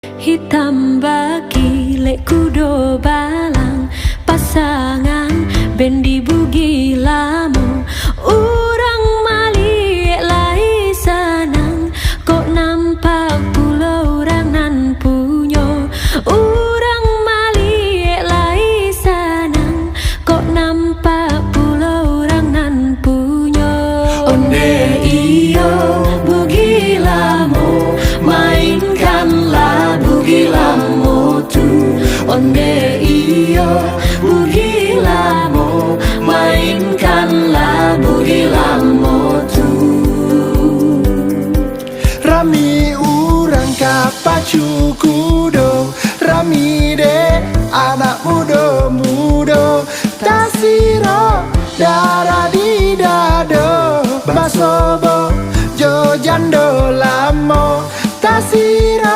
Hitam bagi lek kudo balang pasangan bendi bugi lamu urang mali lai sanang kok nampak pulau orang nan punyo urang mali lai sanang kok nampak pulau orang nan punyo onde iyo bugi lamu mainkanlah bugi lamu tu onde iyo bugi lamu mainkanlah bugi lamu tu Rami urang kapacu kudo Rami de anak muda-muda Tasiro darah di dado Basobo jo jando lamo Tasiro